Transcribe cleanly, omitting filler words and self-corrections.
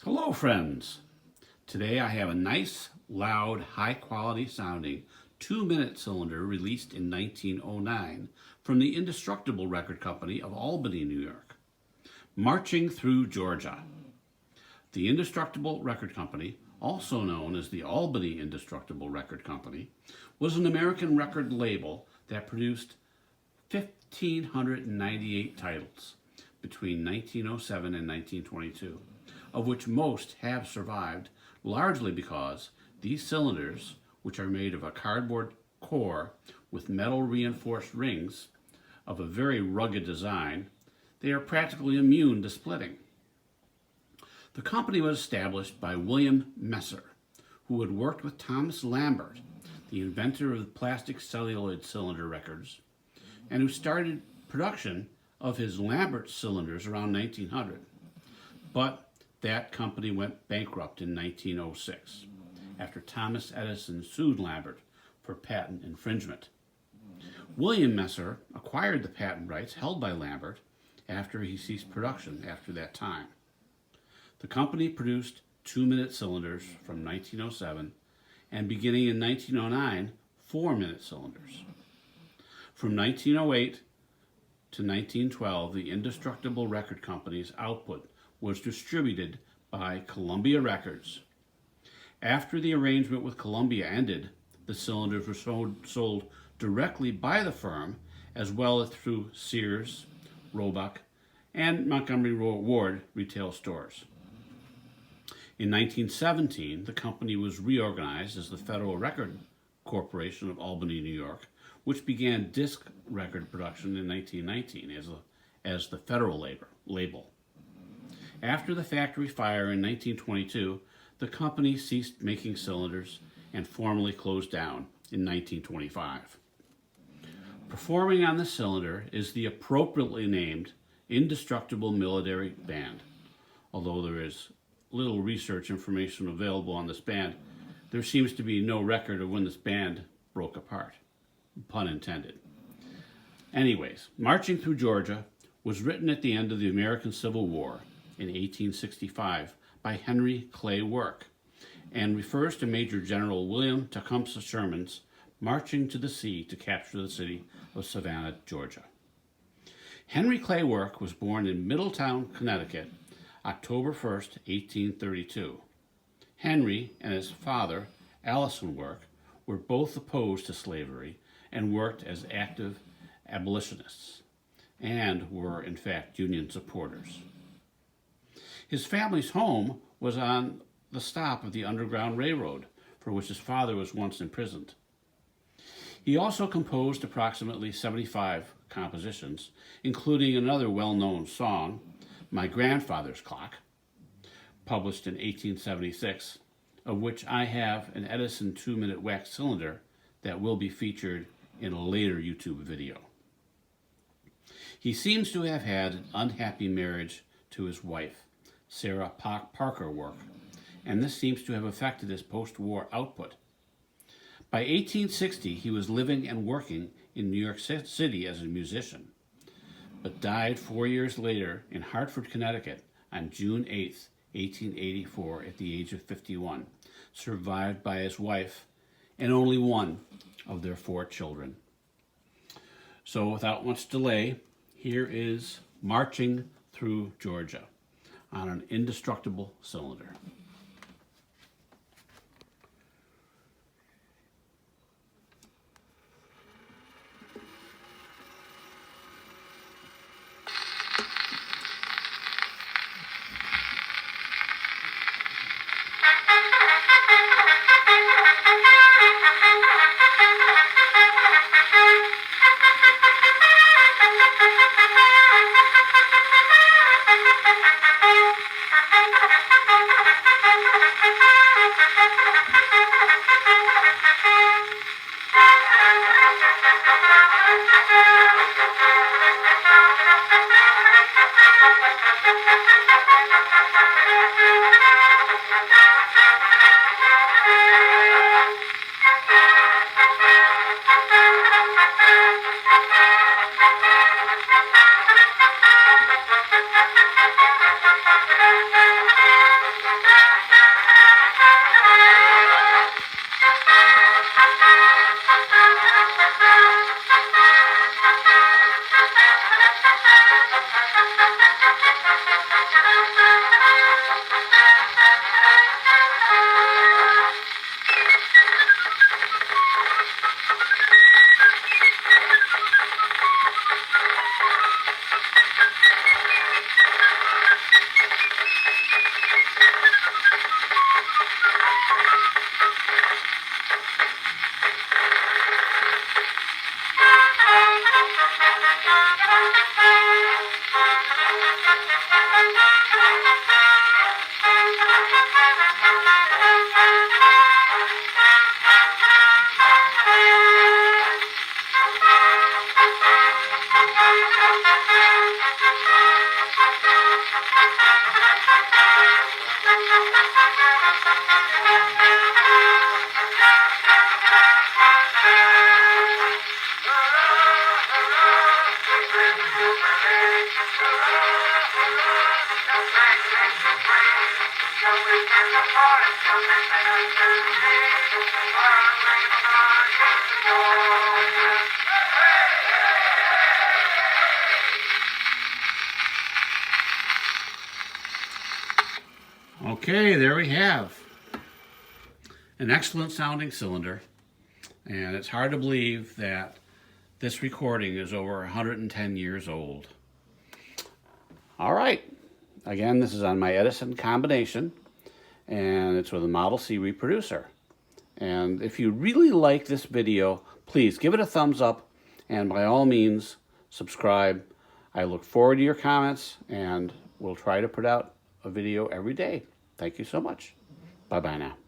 Hello friends! Today I have a nice, loud, high-quality sounding 2-minute cylinder released in 1909 from the Indestructible Record Company of Albany, New York. Marching Through Georgia. The Indestructible Record Company, also known as the Albany Indestructible Record Company, was an American record label that produced 1,598 titles between 1907 and 1922. Of which most have survived, largely because these cylinders, which are made of a cardboard core with metal reinforced rings of a very rugged design, they are practically immune to splitting. The company was established by William Messer, who had worked with Thomas Lambert, the inventor of the plastic celluloid cylinder records, and who started production of his Lambert cylinders around 1900. But that company went bankrupt in 1906 after Thomas Edison sued Lambert for patent infringement. William Messer acquired the patent rights held by Lambert after he ceased production after that time. The company produced 2-minute cylinders from 1907 and beginning in 1909, 4-minute cylinders. From 1908 to 1912, the Indestructible Record Company's output was distributed by Columbia Records. After the arrangement with Columbia ended, the cylinders were sold directly by the firm as well as through Sears, Roebuck, and Montgomery Ward retail stores. In 1917, the company was reorganized as the Federal Record Corporation of Albany, New York, which began disc record production in 1919 as the Federal label. After the factory fire in 1922, the company ceased making cylinders and formally closed down in 1925. Performing on the cylinder is the appropriately named Indestructible Military Band. Although there is little research information available on this band, there seems to be no record of when this band broke apart. Pun intended. Anyways, Marching Through Georgia was written at the end of the American Civil War in 1865 by Henry Clay Work and refers to Major General William Tecumseh Sherman's marching to the sea to capture the city of Savannah, Georgia. Henry Clay Work was born in Middletown, Connecticut, October 1st, 1832. Henry and his father, Allison Work, were both opposed to slavery and worked as active abolitionists and were, in fact, Union supporters. His family's home was on the stop of the Underground Railroad, for which his father was once imprisoned. He also composed approximately 75 compositions, including another well-known song, My Grandfather's Clock, published in 1876, of which I have an Edison 2-minute wax cylinder that will be featured in a later YouTube video. He seems to have had an unhappy marriage to his wife, Sarah Parker Work, and this seems to have affected his post-war output. By 1860, he was living and working in New York City as a musician, but died 4 years later in Hartford, Connecticut on June 8, 1884, at the age of 51, survived by his wife and only one of their 4 children. So without much delay, here is Marching Through Georgia on an indestructible cylinder. Okay, there we have an excellent sounding cylinder, and it's hard to believe that this recording is over 110 years old. All right, again, this is on my Edison combination, and it's with a Model C reproducer. And if you really like this video, please give it a thumbs up, and by all means, subscribe. I look forward to your comments, and we'll try to put out a video every day. Thank you so much. Bye-bye now.